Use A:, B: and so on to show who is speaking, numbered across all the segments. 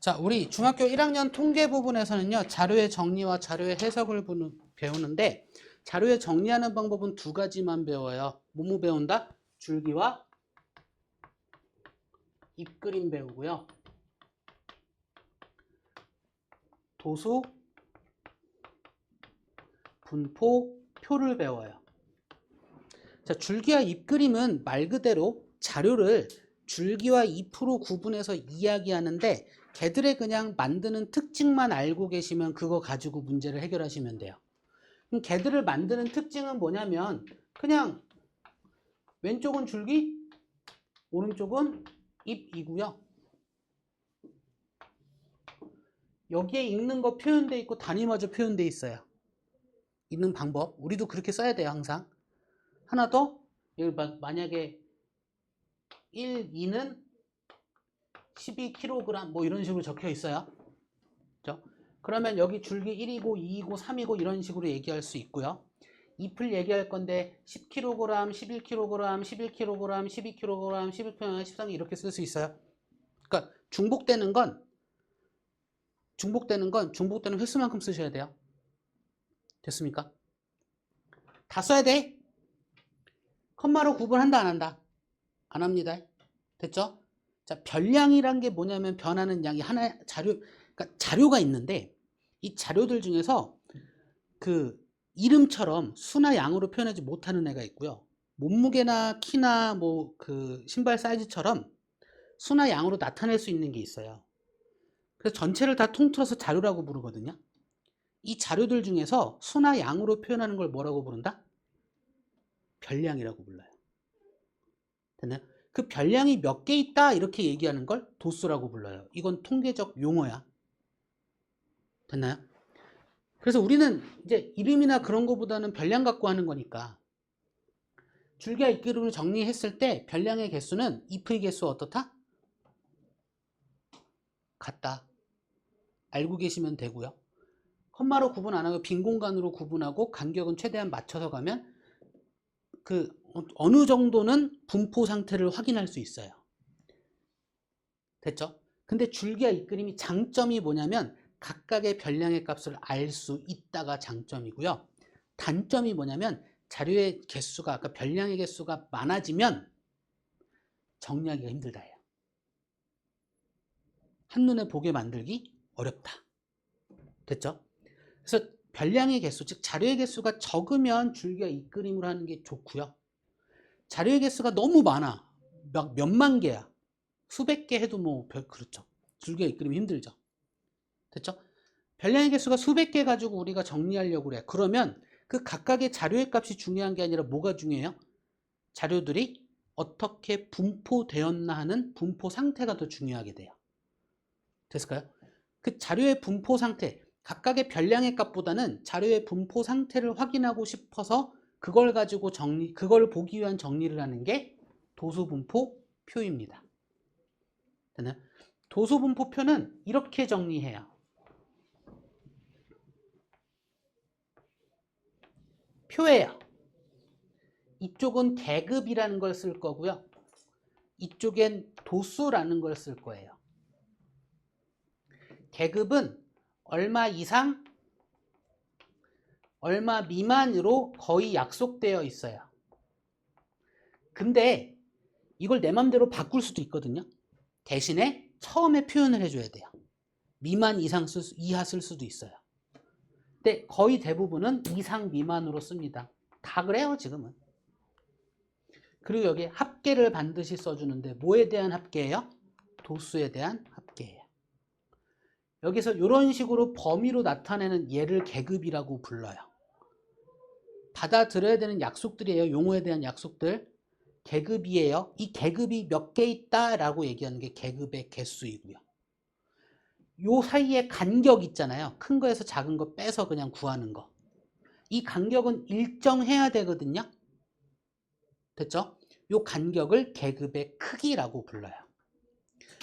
A: 자, 우리 중학교 1학년 통계 부분에서는요, 자료의 정리와 자료의 해석을 배우는데, 자료의 정리하는 방법은 두 가지만 배워요. 뭐뭐 배운다? 줄기와 입그림 배우고요. 도수, 분포, 표를 배워요. 자, 줄기와 입그림은 말 그대로 자료를 줄기와 잎으로 구분해서 이야기하는데, 걔들의 그냥 만드는 특징만 알고 계시면 그거 가지고 문제를 해결하시면 돼요. 그럼 걔들을 만드는 특징은 뭐냐면 그냥 왼쪽은 줄기, 오른쪽은 잎이고요. 여기에 읽는 거 표현되어 있고 단위마저 표현되어 있어요. 읽는 방법. 우리도 그렇게 써야 돼요, 항상. 하나 더, 여기 만약에 1, 2는 12kg 뭐 이런 식으로 적혀 있어요. 그렇죠? 그러면 여기 줄기 1이고 2이고 3이고 이런 식으로 얘기할 수 있고요. 잎을 얘기할 건데 10kg, 11kg, 11kg, 12kg, 11kg, 13kg 이렇게 쓸 수 있어요. 그러니까 중복되는 횟수만큼 쓰셔야 돼요. 됐습니까? 다 써야 돼. 컴마로 구분한다 안 한다? 안 합니다. 됐죠? 자, 별량이란 게 뭐냐면 변하는 양이 하나 그러니까 자료가 있는데 이 자료들 중에서 그 이름처럼 수나 양으로 표현하지 못하는 애가 있고요. 몸무게나 키나 뭐 그 신발 사이즈처럼 수나 양으로 나타낼 수 있는 게 있어요. 그래서 전체를 다 통틀어서 자료라고 부르거든요. 이 자료들 중에서 수나 양으로 표현하는 걸 뭐라고 부른다? 별량이라고 불러요. 됐나요? 그 별량이 몇 개 있다 이렇게 얘기하는 걸 도수라고 불러요. 이건 통계적 용어야. 됐나요? 그래서 우리는 이제 이름이나 그런 거보다는 별량 갖고 하는 거니까 줄기와 잎그림을 정리했을 때 별량의 개수는 잎의 개수와 어떻다? 같다. 알고 계시면 되고요. 컴마로 구분 안 하고 빈 공간으로 구분하고 간격은 최대한 맞춰서 가면 그 어느 정도는 분포 상태를 확인할 수 있어요. 됐죠? 근데 줄기와 잎그림이 장점이 뭐냐면 각각의 별량의 값을 알 수 있다가 장점이고요. 단점이 뭐냐면 자료의 개수가 아까 별량의 개수가 많아지면 정리하기가 힘들다예요. 한눈에 보게 만들기 어렵다. 됐죠? 그래서 별량의 개수, 즉 자료의 개수가 적으면 줄기와 잎그림으로 하는 게 좋고요. 자료의 개수가 너무 많아. 몇만 개야. 수백 개 해도 뭐 그렇죠. 줄기와 잎그림이 힘들죠. 됐죠? 별량의 개수가 수백 개 가지고 우리가 정리하려고 그래. 그러면 그 각각의 자료의 값이 중요한 게 아니라 뭐가 중요해요? 자료들이 어떻게 분포되었나 하는 분포 상태가 더 중요하게 돼요. 됐을까요? 그 자료의 분포 상태, 각각의 별량의 값보다는 자료의 분포 상태를 확인하고 싶어서 그걸 가지고 그걸 보기 위한 정리를 하는 게 도수분포표입니다. 됐나요? 도수분포표는 이렇게 정리해요. 표예요. 이쪽은 계급이라는 걸 쓸 거고요. 이쪽엔 도수라는 걸 쓸 거예요. 계급은 얼마 이상, 얼마 미만으로 거의 약속되어 있어요. 근데 이걸 내 맘대로 바꿀 수도 있거든요. 대신에 처음에 표현을 해줘야 돼요. 미만 이상 이하 쓸 수도 있어요. 근데 거의 대부분은 이상 미만으로 씁니다. 다 그래요 지금은. 그리고 여기 합계를 반드시 써주는데 뭐에 대한 합계예요? 도수에 대한 합계예요. 여기서 이런 식으로 범위로 나타내는 얘를 계급이라고 불러요. 받아들여야 되는 약속들이에요. 용어에 대한 약속들. 계급이에요. 이 계급이 몇 개 있다라고 얘기하는 게 계급의 개수이고요. 요 사이에 간격 있잖아요. 큰 거에서 작은 거 빼서 그냥 구하는 거. 이 간격은 일정해야 되거든요. 됐죠? 요 간격을 계급의 크기라고 불러요.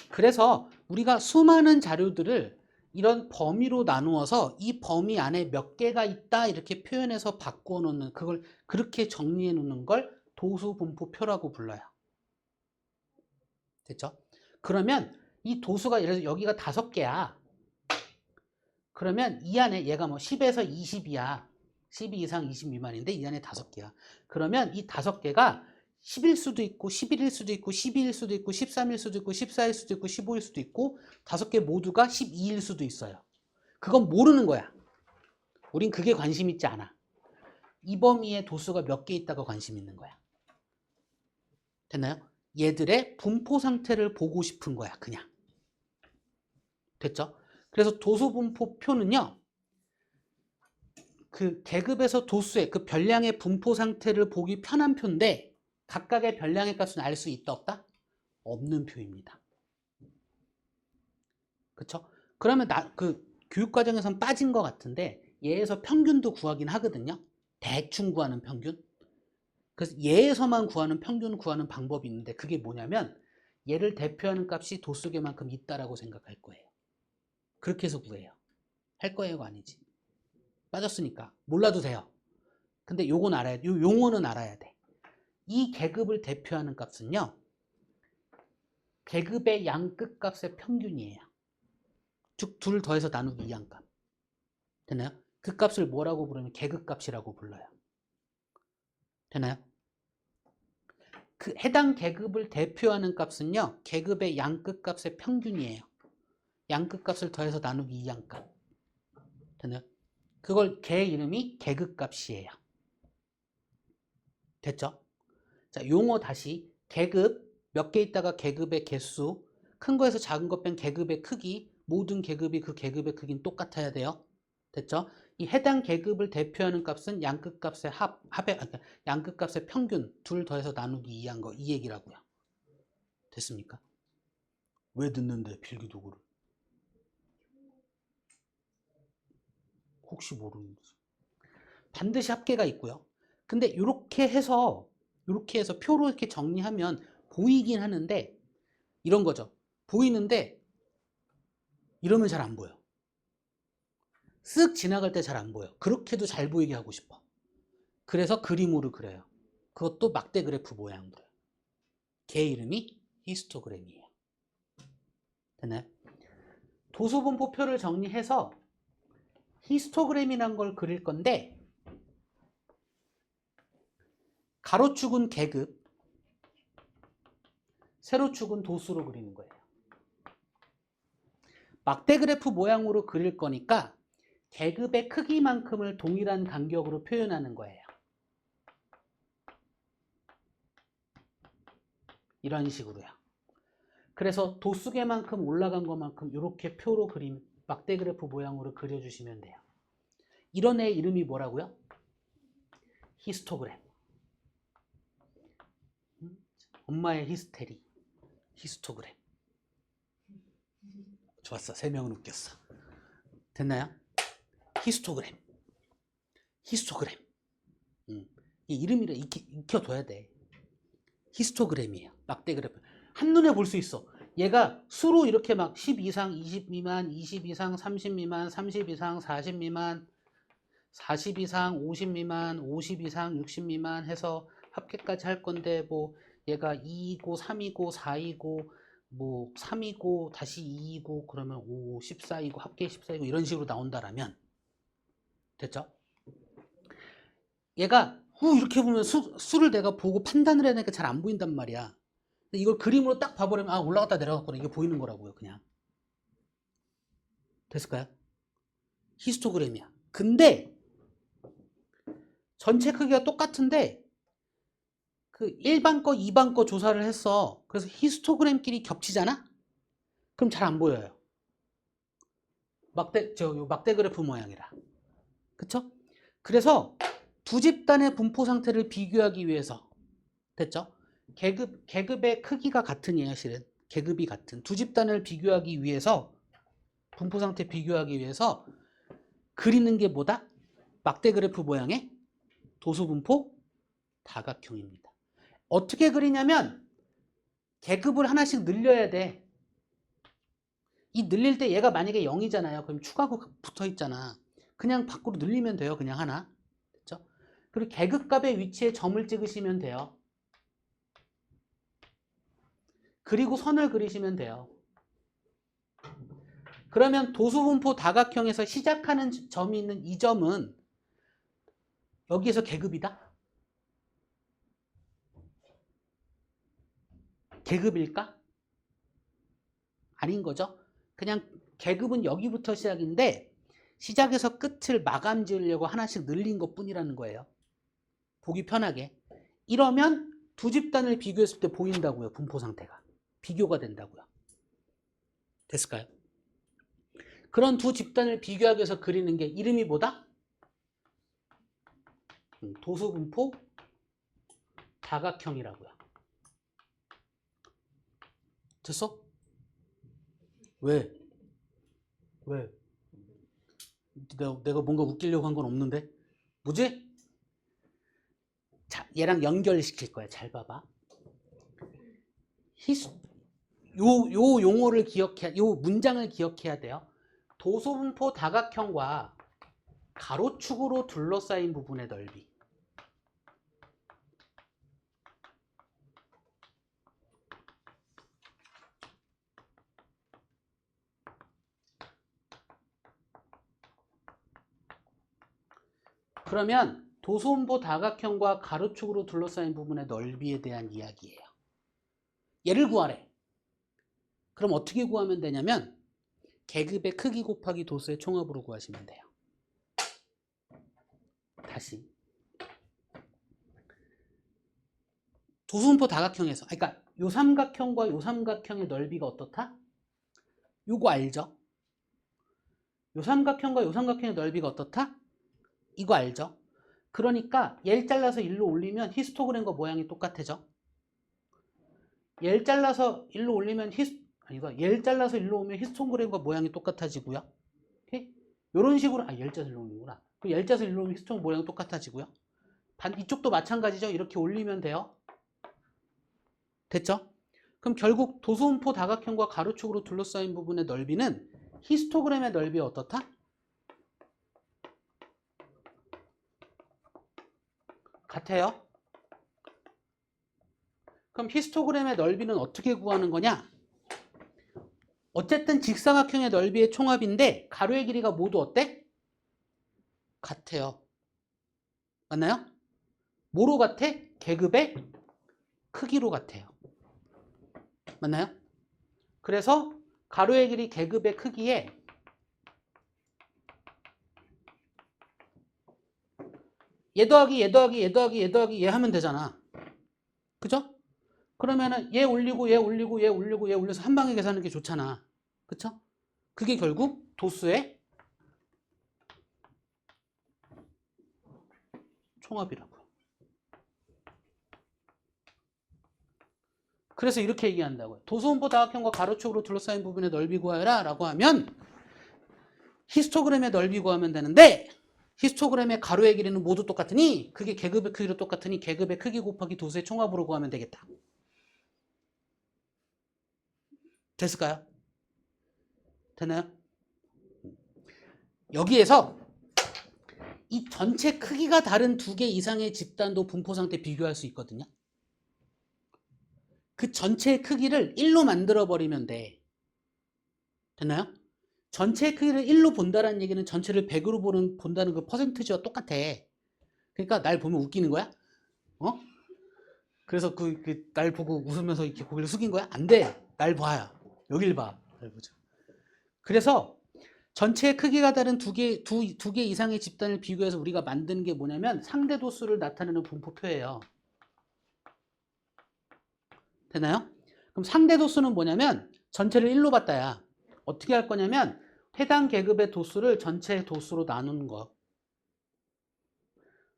A: 그래서 우리가 수많은 자료들을 이런 범위로 나누어서 이 범위 안에 몇 개가 있다 이렇게 표현해서 바꾸어 놓는 그걸 그렇게 정리해 놓는 걸 도수분포표라고 불러요. 됐죠? 그러면 이 도수가 예를 들어서 여기가 5개야. 그러면 이 안에 얘가 뭐 10에서 20이야. 12 이상 20 미만인데 이 안에 5개야. 그러면 이 5개가 10일 수도 있고 11일 수도 있고 12일 수도 있고 13일 수도 있고 14일 수도 있고 15일 수도 있고 5개 모두가 12일 수도 있어요. 그건 모르는 거야. 우린 그게 관심 있지 않아. 이 범위의 도수가 몇 개 있다가 관심 있는 거야. 됐나요? 얘들의 분포 상태를 보고 싶은 거야, 그냥. 됐죠? 그래서 도수 분포 표는요, 그 계급에서 도수의 그 별량의 분포 상태를 보기 편한 표인데, 각각의 별량의 값은 알 수 있다, 없다? 없는 표입니다. 그쵸? 그러면 그 교육과정에선 빠진 것 같은데, 얘에서 평균도 구하긴 하거든요. 대충 구하는 평균. 그래서 얘에서만 구하는 평균 구하는 방법이 있는데, 그게 뭐냐면, 얘를 대표하는 값이 도수계만큼 있다라고 생각할 거예요. 그렇게 해서 구해요. 할 거예요가 아니지. 빠졌으니까 몰라도 돼요. 근데 요건 알아야 돼. 요 용어는 알아야 돼. 이 계급을 대표하는 값은요, 계급의 양끝 값의 평균이에요. 즉 둘 더해서 나누기 2항값. 되나요? 그 값을 뭐라고 부르면 계급 값이라고 불러요. 되나요? 그 해당 계급을 대표하는 값은요, 계급의 양끝 값의 평균이에요. 양끝 값을 더해서 나누기 2항값. 되나요? 그걸 걔 이름이 계급 값이에요. 됐죠? 자, 용어 다시. 계급, 몇 개 있다가 계급의 개수, 큰 거에서 작은 거 뺀 계급의 크기, 모든 계급이 그 계급의 크기는 똑같아야 돼요. 됐죠? 이 해당 계급을 대표하는 값은 양끝 값의 양끝 값의 평균, 둘 더해서 나누기 2한 거, 이 얘기라고요. 됐습니까? 왜 듣는데, 필기도구를? 혹시 모르는 거죠. 반드시 합계가 있고요. 근데 이렇게 해서 표로 이렇게 정리하면 보이긴 하는데 이런 거죠. 보이는데 이러면 잘 안 보여. 쓱 지나갈 때 잘 안 보여. 그렇게도 잘 보이게 하고 싶어. 그래서 그림으로 그려요. 그것도 막대 그래프 모양으로요. 걔 이름이 히스토그램이에요. 됐나요? 도수분포표를 정리해서 히스토그램이란 걸 그릴 건데, 가로축은 계급, 세로축은 도수로 그리는 거예요. 막대 그래프 모양으로 그릴 거니까 계급의 크기만큼을 동일한 간격으로 표현하는 거예요. 이런 식으로요. 그래서 도수계만큼 올라간 것만큼 이렇게 표로 그림, 막대 그래프 모양으로 그려주시면 돼요. 이런 애 이름이 뭐라고요? 히스토그램. 엄마의 히스테리. 히스토그램. 좋았어. 3명은 웃겼어. 됐나요? 히스토그램. 히스토그램. 이 이름이라 익혀둬야 돼. 히스토그램이에요. 막대 그래프. 한눈에 볼 수 있어. 얘가 수로 이렇게 막 10 이상, 20 미만, 20 이상, 30 미만, 30 이상, 40 미만, 40 이상, 50 미만, 50 이상, 60 미만 해서 합계까지 할 건데, 뭐 얘가 2이고 3이고 4이고 뭐 3이고 다시 2이고 그러면 5, 14이고 합계 14이고 이런 식으로 나온다라면 됐죠? 얘가 이렇게 보면 수를 내가 보고 판단을 해야 되니까 잘 안 보인단 말이야. 근데 이걸 그림으로 딱 봐버리면 아 올라갔다 내려갔구나 이게 보이는 거라고요. 그냥 됐을까요? 히스토그램이야. 근데 전체 크기가 똑같은데 그 1반 거, 2반 거 조사를 했어. 그래서 히스토그램끼리 겹치잖아? 그럼 잘 안 보여요. 막대 그래프 모양이라. 그쵸? 그래서 두 집단의 분포 상태를 비교하기 위해서 됐죠? 계급의 크기가 같으니에요, 실은. 계급이 같은 두 집단을 비교하기 위해서 분포 상태 비교하기 위해서 그리는 게 뭐다? 막대 그래프 모양의 도수 분포 다각형입니다. 어떻게 그리냐면 계급을 하나씩 늘려야 돼. 이 늘릴 때 얘가 만약에 0이잖아요. 그럼 추가고 붙어 있잖아. 그냥 밖으로 늘리면 돼요. 그냥 하나. 됐죠? 그리고 계급값의 위치에 점을 찍으시면 돼요. 그리고 선을 그리시면 돼요. 그러면 도수분포 다각형에서 시작하는 점이 있는 이 점은 여기에서 계급이다? 계급일까? 아닌 거죠. 그냥 계급은 여기부터 시작인데 시작에서 끝을 마감 지으려고 하나씩 늘린 것 뿐이라는 거예요. 보기 편하게. 이러면 두 집단을 비교했을 때 보인다고요. 분포 상태가. 비교가 된다고요. 됐을까요? 그런 두 집단을 비교하기 위해서 그리는 게 이름이 뭐다? 도수분포 다각형이라고요. 됐어? 왜? 왜? 내가 뭔가 웃기려고 한 건 없는데? 뭐지? 자, 얘랑 연결시킬 거야. 잘 봐봐. 요 용어를 요 문장을 기억해야 돼요. 도수분포 다각형과 가로축으로 둘러싸인 부분의 넓이. 그러면 도수분포 다각형과 가로축으로 둘러싸인 부분의 넓이에 대한 이야기예요. 얘를 구하래. 그럼 어떻게 구하면 되냐면 계급의 크기 곱하기 도수의 총합으로 구하시면 돼요. 다시. 도수분포 다각형에서, 그러니까 요 삼각형과 요 삼각형의 넓이가 어떻다? 요거 알죠? 요 삼각형과 요 삼각형의 넓이가 어떻다? 이거 알죠? 그러니까 얘를 잘라서 일로 올리면 히스토그램과 모양이 똑같아져. 얘를 잘라서 일로 올리면 얘를 잘라서 일로 오면 히스토그램과 모양이 똑같아지고요. 오케이? 요런 식으로 얘를 짜서 일로 오는구나. 그 얘를 짜서 일로 오면 히스토그램 모양이 똑같아지고요. 이쪽도 마찬가지죠. 이렇게 올리면 돼요. 됐죠? 그럼 결국 도수분포 다각형과 가로축으로 둘러싸인 부분의 넓이는 히스토그램의 넓이가 어떻다? 같아요. 그럼 히스토그램의 넓이는 어떻게 구하는 거냐? 어쨌든 직사각형의 넓이의 총합인데 가로의 길이가 모두 어때? 같아요. 맞나요? 뭐로 같아? 계급의 크기로 같아요. 맞나요? 그래서 가로의 길이 계급의 크기에 얘 더하기 얘 더하기 얘 더하기 얘 더하기 얘 하면 되잖아. 그죠? 그러면은 얘 올리고 얘 올리고 얘 올리고 얘 올려서 한 방에 계산하는 게 좋잖아. 그쵸? 그게 결국 도수의 총합이라고요. 그래서 이렇게 얘기한다고요. 도수분포 다각형과 가로축으로 둘러싸인 부분의 넓이 구하여라 라고 하면 히스토그램의 넓이 구하면 되는데 히스토그램의 가로의 길이는 모두 똑같으니 그게 계급의 크기로 똑같으니 계급의 크기 곱하기 도수의 총합으로 구하면 되겠다. 됐을까요? 됐나요? 여기에서 이 전체 크기가 다른 두 개 이상의 집단도 분포 상태 비교할 수 있거든요. 그 전체의 크기를 1로 만들어 버리면 돼. 됐나요? 전체의 크기를 1로 본다는 얘기는 전체를 100으로 본다는 그 퍼센트지와 똑같아. 그러니까 날 보면 웃기는 거야? 어? 그래서 날 보고 웃으면서 이렇게 고개를 숙인 거야? 안 돼. 날 봐야. 여길 봐. 날 보자. 그래서 전체의 크기가 다른 두 개 이상의 집단을 비교해서 우리가 만드는 게 뭐냐면 상대 도수를 나타내는 분포표예요. 되나요? 그럼 상대 도수는 뭐냐면 전체를 1로 봤다야. 어떻게 할 거냐면 해당 계급의 도수를 전체 도수로 나누는 거.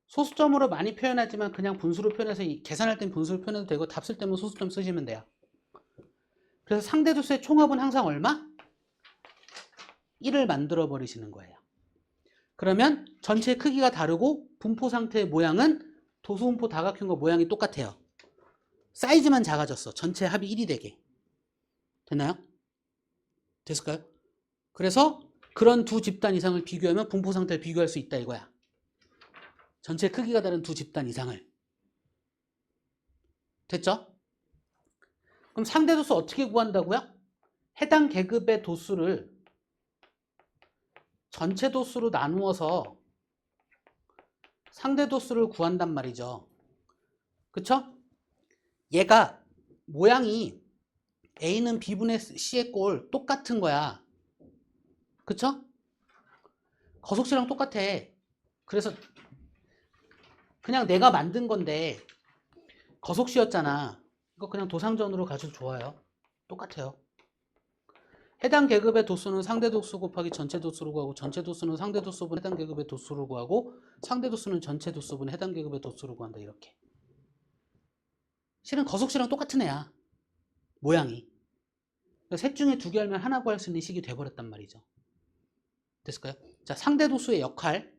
A: 소수점으로 많이 표현하지만 그냥 분수로 표현해서 계산할 땐 분수로 표현해도 되고 답 쓸 때면 소수점 쓰시면 돼요. 그래서 상대 도수의 총합은 항상 얼마? 1을 만들어 버리시는 거예요. 그러면 전체 크기가 다르고 분포 상태의 모양은 도수분포 다각형과 모양이 똑같아요. 사이즈만 작아졌어. 전체 합이 1이 되게. 됐나요? 됐을까요? 그래서 그런 두 집단 이상을 비교하면 분포 상태를 비교할 수 있다 이거야. 전체 크기가 다른 두 집단 이상을. 됐죠? 그럼 상대 도수 어떻게 구한다고요? 해당 계급의 도수를 전체 도수로 나누어서 상대 도수를 구한단 말이죠. 그쵸? 얘가 모양이 A는 B분의 C의 꼴 똑같은 거야. 그쵸? 거속시랑 똑같아. 그래서 그냥 내가 만든 건데 거속시였잖아. 이거 그냥 도상전으로 가셔도 좋아요. 똑같아요. 해당 계급의 도수는 상대 도수 곱하기 전체 도수로 구하고 전체 도수는 상대 도수분 해당 계급의 도수로 구하고 상대 도수는 전체 도수분 해당 계급의 도수로 구한다. 이렇게. 실은 거속시랑 똑같은 애야. 모양이. 셋 중에 두 개 알면 하나 구할 수 있는 식이 돼버렸단 말이죠. 됐을까요? 자, 상대 도수의 역할.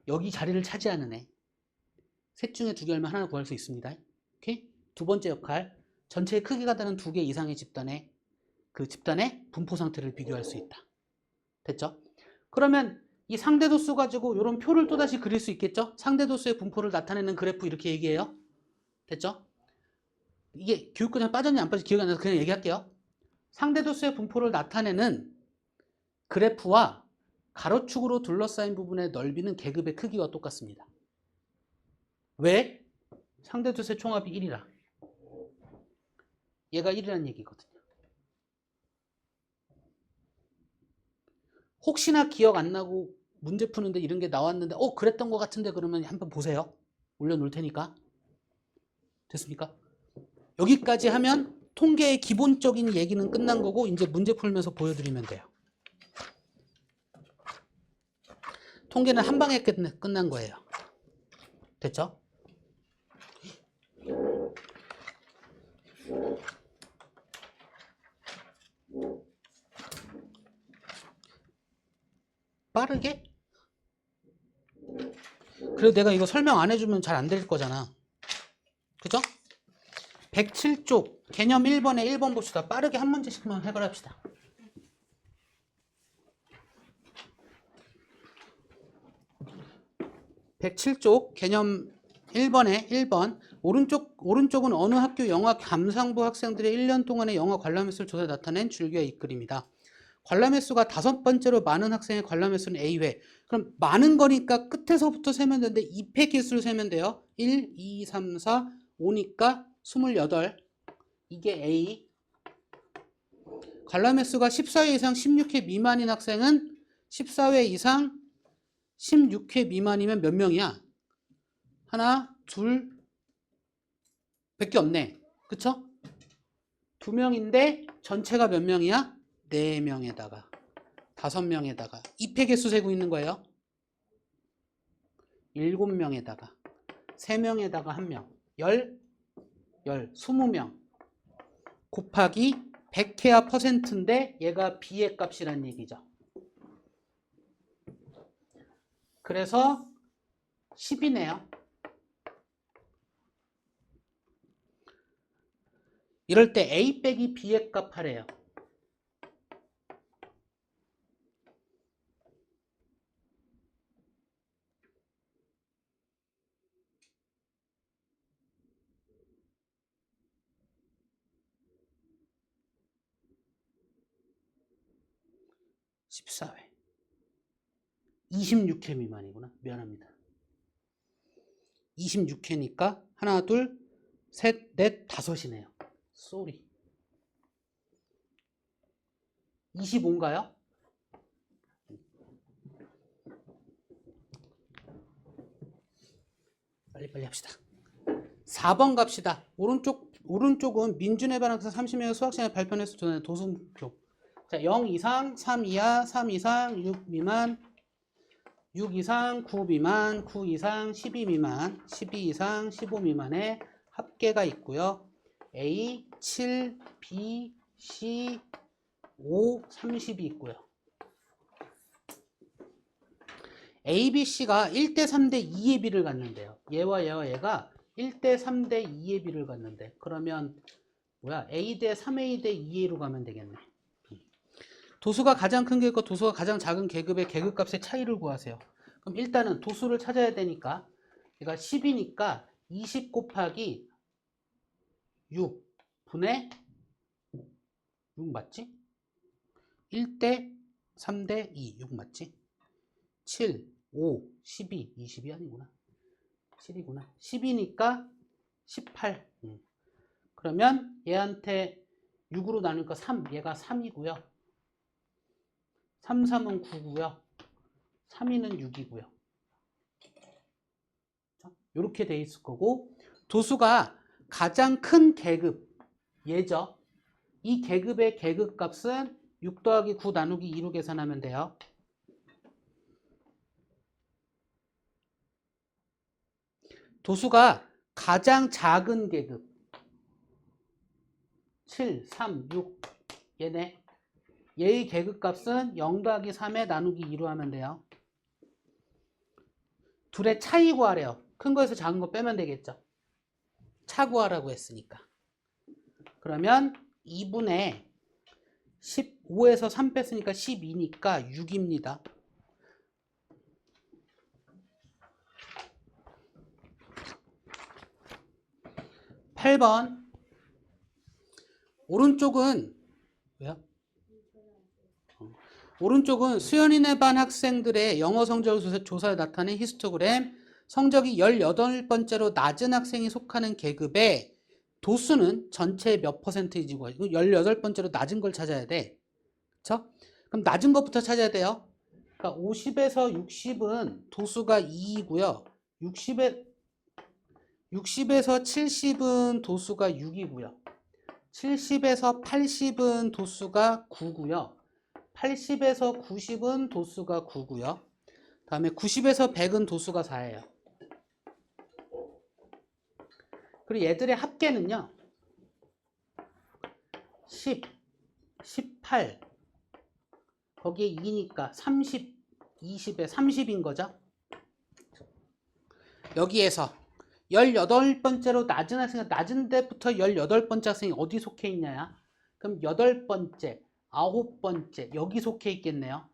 A: 여기 자리를 차지하는 애. 셋 중에 두 개 알면 하나 구할 수 있습니다. 오케이? 두 번째 역할. 전체의 크기가 다른 두 개 이상의 집단의 그 집단의 분포 상태를 비교할 수 있다. 됐죠? 그러면 이 상대 도수 가지고 이런 표를 또다시 그릴 수 있겠죠? 상대 도수의 분포를 나타내는 그래프 이렇게 얘기해요. 됐죠? 이게 교육과정 빠졌냐 안 빠졌냐 기억이 안 나서 그냥 얘기할게요. 상대 도수의 분포를 나타내는 그래프와 가로축으로 둘러싸인 부분의 넓이는 계급의 크기와 똑같습니다. 왜? 상대 도수의 총합이 1이라. 얘가 1이라는 얘기거든요. 혹시나 기억 안 나고 문제 푸는데 이런 게 나왔는데 그랬던 것 같은데 그러면 한번 보세요. 올려놓을 테니까. 됐습니까? 여기까지 하면 통계의 기본적인 얘기는 끝난 거고 이제 문제 풀면서 보여드리면 돼요. 통계는 한 방에 끝난 거예요. 됐죠? 빠르게? 그래도 내가 이거 설명 안 해주면 잘 안 될 거잖아. 그죠? 107쪽 개념 1번에 1번 봅시다. 빠르게 한 문제씩만 해결합시다. (107쪽) 개념 1번에 1번 오른쪽은 어느 학교 영어 감상부 학생들의 1년 동안의 영어 관람 횟수를 조사해 나타낸 줄기와 이끌입니다. 관람 횟수가 5번째로 많은 학생의 관람 횟수는 A회. 그럼 많은 거니까 끝에서부터 세면 되는데 2회 개수를 세면 돼요. 1, 2, 3, 4, 5니까 28. 이게 A. 관람 횟수가 14회 이상 16회 미만인 학생은 14회 이상 16회 미만이면 몇 명이야? 하나, 둘, 밖에 없네. 그쵸? 2명인데 전체가 몇 명이야? 4명에다가 5명에다가 2회 개수 세고 있는 거예요. 7명에다가 3명에다가 1명 20명 곱하기 100회와 퍼센트인데 얘가 B의 값이란 얘기죠. 그래서 10이네요. 이럴 때 A 빼기 B의 값 하래요. (14회) 26회 미만이구나. 미안합니다. 26회니까 하나, 둘, 셋, 넷, 5이네요. 쏘리. 25인가요? 빨리빨리 합시다. 4번 갑시다. 오른쪽은 민준의 반학생 30명의 수학시간에 발표해서 전하는 도수표. 자, 0 이상, 3 이하, 3 이상, 6 미만, 6 이상, 9 미만, 9 이상, 12 미만, 12 이상, 15 미만의 합계가 있고요. A, 7, B, C, 5, 30이 있고요. A, B, C가 1대 3대 2의 비를 갖는데요. 얘와 얘가 1대 3대 2의 비를 갖는데 그러면 뭐야? A 대 3A 대 2A로 가면 되겠네. 도수가 가장 큰 계급과 도수가 가장 작은 계급의 계급값의 차이를 구하세요. 그럼 일단은 도수를 찾아야 되니까 얘가 10이니까 20 곱하기 6 분의 6 맞지? 1대 3대 2. 6 맞지? 7, 5, 12. 20이 아니구나. 7이구나. 10이니까 18. 그러면 얘한테 6으로 나누니까 3. 얘가 3이고요. 3, 3은 9고요. 3, 2는 6이고요. 이렇게 돼 있을 거고, 도수가 가장 큰 계급 얘죠. 이 계급의 계급값은 6 더하기 9 나누기 2로 계산하면 돼요. 도수가 가장 작은 계급 7, 3, 6 얘네. 얘의 계급값은 0 더하기 3에 나누기 2로 하면 돼요. 둘의 차이 구하래요. 큰 거에서 작은 거 빼면 되겠죠. 차 구하라고 했으니까. 그러면 2분의 15에서 3 뺐으니까 12니까 6입니다. 8번. 오른쪽은 왜요? 오른쪽은 수연이네 반 학생들의 영어 성적을 조사해 나타낸 히스토그램. 성적이 18번째로 낮은 학생이 속하는 계급의 도수는 전체의 몇 %이지고 18번째로 낮은 걸 찾아야 돼. 그쵸? 그럼 낮은 것부터 찾아야 돼요. 그러니까 50에서 60은 도수가 2이고요. 60에서 70은 도수가 6이고요. 70에서 80은 도수가 9고요. 80에서 90은 도수가 9고요. 다음에 90에서 100은 도수가 4예요. 그리고 얘들의 합계는요. 10, 18, 거기에 2니까 30, 20에 30인 거죠. 여기에서 18번째로 낮은 학생, 낮은 데부터 18번째 학생이 어디 속해 있냐야? 그럼 8번째, 9번째 여기 속해 있겠네요.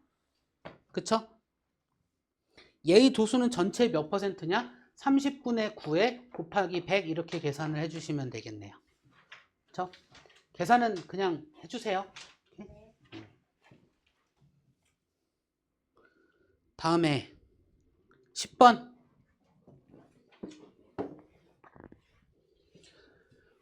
A: 그쵸? 얘의 도수는 전체 몇 %냐? 30분의 9에 곱하기 100 이렇게 계산을 해주시면 되겠네요. 그쵸? 계산은 그냥 해주세요. 다음에 10번.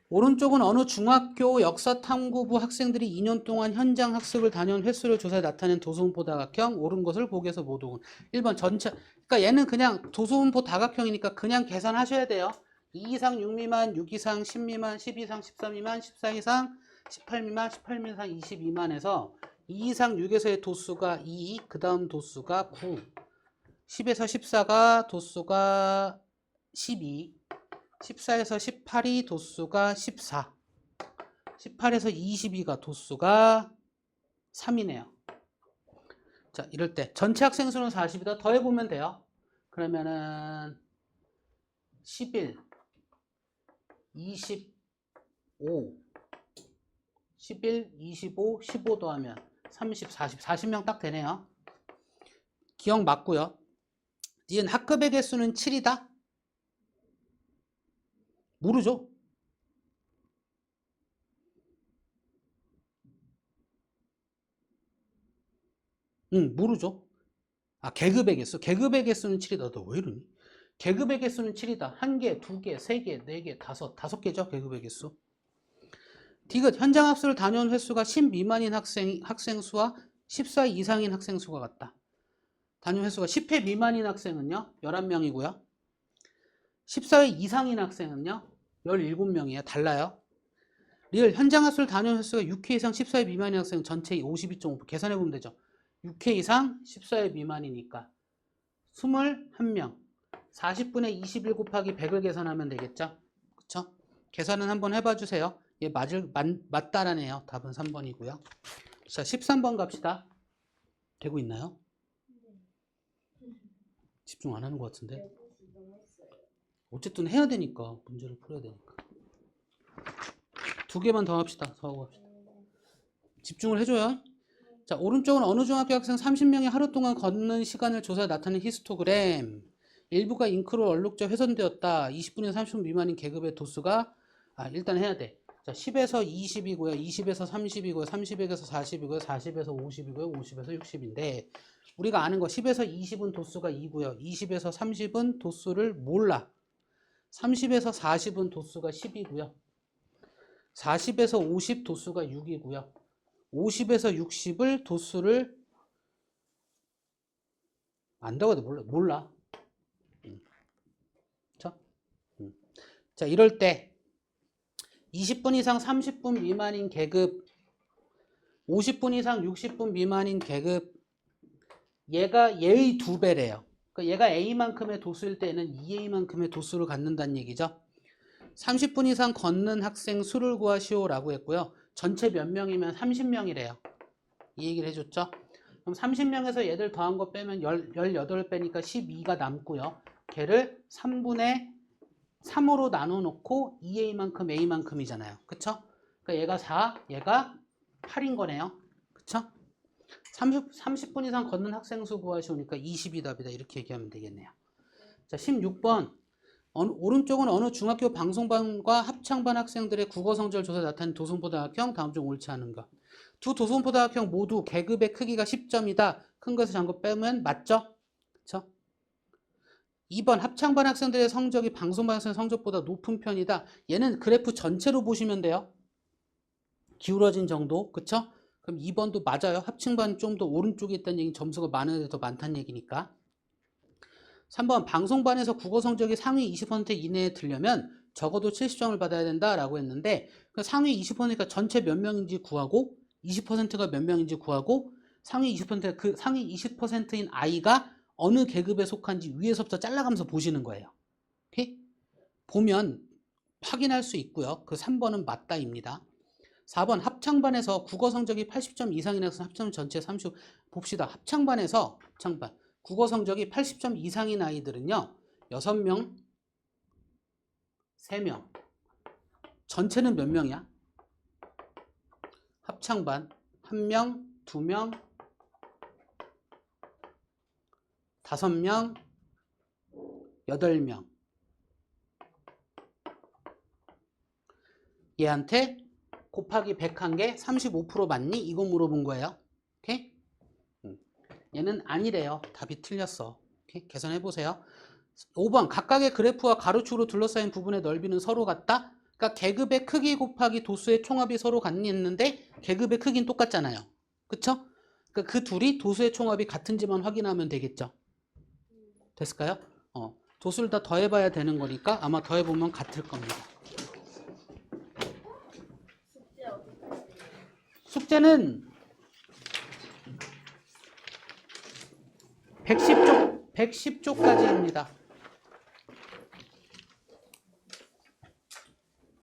A: 오른쪽은 어느 중학교 역사탐구부 학생들이 2년 동안 현장 학습을 다녀온 횟수를 조사해 나타낸 도수분포 다각형. 옳은 것을 보기에서 모두. 1번 전체. 그러니까 얘는 그냥 도수분포 다각형이니까 그냥 계산하셔야 돼요. 2 이상 6 미만, 6 이상 10 미만, 10 이상 14 미만, 14 이상 18 미만, 18 이상 20 미만에서 2 이상 6에서의 도수가 2, 그 다음 도수가 9. 10에서 14가 도수가 12. 14에서 18이 도수가 14. 18에서 22가 도수가 3이네요. 자, 이럴 때 전체 학생 수는 40이다. 더해보면 돼요. 그러면은 11, 25, 11, 25, 15 더하면 30, 40, 40명 딱 되네요. 기억 맞고요. 니은 학급의 개수는 7이다? 모르죠? 모르죠? 아, 계급의 개수. 계급의 개수는 7이다. 너 왜 이러니? 계급의 개수는 7이다. 1개, 2개, 3개, 4개, 5개죠? 계급의 개수. 디귿, 현장 학습을 다녀온 횟수가 10 미만인 학생 수와 14 이상인 학생 수가 같다. 다녀온 횟수가 10회 미만인 학생은요, 11명이고요. 14회 이상인 학생은요, 17명이에요. 달라요. 리을, 현장 학습을 다녀온 횟수가 6회 이상 14회 미만인 학생은 전체의 52.5%. 계산해보면 되죠. 6회 이상 14회 미만이니까 21명. 40분의 21 곱하기 100을 계산하면 되겠죠. 그쵸? 계산은 한번 해봐 주세요. 얘 맞다라네요. 답은 3번이고요. 자, 13번 갑시다. 되고 있나요? 집중 안 하는 것 같은데. 어쨌든 해야 되니까. 문제를 풀어야 되니까. 2개만 더 합시다. 더 하고 합시다. 집중을 해줘요. 자, 오른쪽은 어느 중학교 학생 30명이 하루 동안 걷는 시간을 조사해 나타낸 히스토그램. 일부가 잉크로 얼룩져 훼손되었다. 20분에서 30분 미만인 계급의 도수가 일단 해야 돼. 자, 10에서 20이고요. 20에서 30이고요. 30에서 40이고요. 40에서 50이고요. 50에서 60인데 우리가 아는 거 10에서 20은 도수가 2고요. 20에서 30은 도수를 몰라. 30에서 40은 도수가 10이고요. 40에서 50 도수가 6이고요. 50에서 60을 도수를 안다고 해도 몰라. 그쵸? 자, 이럴 때 20분 이상 30분 미만인 계급, 50분 이상 60분 미만인 계급, 얘가 얘의 2배래요. 그러니까 얘가 A만큼의 도수일 때는 2A만큼의 도수를 갖는다는 얘기죠. 30분 이상 걷는 학생 수를 구하시오라고 했고요. 전체 몇 명이면 30명이래요. 이 얘기를 해줬죠. 그럼 30명에서 얘들 더한 거 빼면 18배니까 12가 남고요. 걔를 3분의 3으로 나눠 놓고 2A만큼 A만큼이잖아요. 그쵸? 그러니까 얘가 4, 얘가 8인 거네요. 그쵸? 30분 이상 걷는 학생 수 구하시오니까 20이 답이다. 이렇게 얘기하면 되겠네요. 자, 16번. 오른쪽은 어느 중학교 방송반과 합창반 학생들의 국어 성적을 조사 나타낸 도순고등학형 다음 중 옳지 않은 것. 두 도순고등학형 모두 계급의 크기가 10점이다. 큰 것을 잠깐 빼면 맞죠? 그쵸? 2번 합창반 학생들의 성적이 방송반 학생의 성적보다 높은 편이다. 얘는 그래프 전체로 보시면 돼요. 기울어진 정도. 그쵸? 그럼 2번도 맞아요. 합창반이 좀 더 오른쪽에 있다는 얘기는 점수가 많은 애들 더 많다는 얘기니까. 3번 방송반에서 국어 성적이 상위 20% 이내에 들려면 적어도 70점을 받아야 된다라고 했는데 그 상위 20%가 전체 몇 명인지 구하고 20%가 몇 명인지 구하고 상위 20%가 그 상위 20%인 아이가 어느 계급에 속한지 위에서부터 잘라가면서 보시는 거예요. 오케이? 보면 확인할 수 있고요. 그 3번은 맞다입니다. 4번 합창반에서 국어 성적이 80점 이상이라서 합창 전체 30 봅시다. 합창반 국어 성적이 80점 이상인 아이들은요. 6명, 3명. 전체는 몇 명이야? 합창반 1명, 2명, 5명, 8명. 얘한테 곱하기 100한 게 35% 맞니? 이거 물어본 거예요. 오케이? 얘는 아니래요. 답이 틀렸어. 오케이? 계산해보세요. 5번 각각의 그래프와 가로축으로 둘러싸인 부분의 넓이는 서로 같다. 그러니까 계급의 크기 곱하기 도수의 총합이 서로 같니 했는데 계급의 크기는 똑같잖아요. 그쵸? 그러니까 그 둘이 도수의 총합이 같은지만 확인하면 되겠죠. 됐을까요? 도수를 다 더해봐야 되는 거니까 아마 더해보면 같을 겁니다. 숙제는 110쪽까지입니다.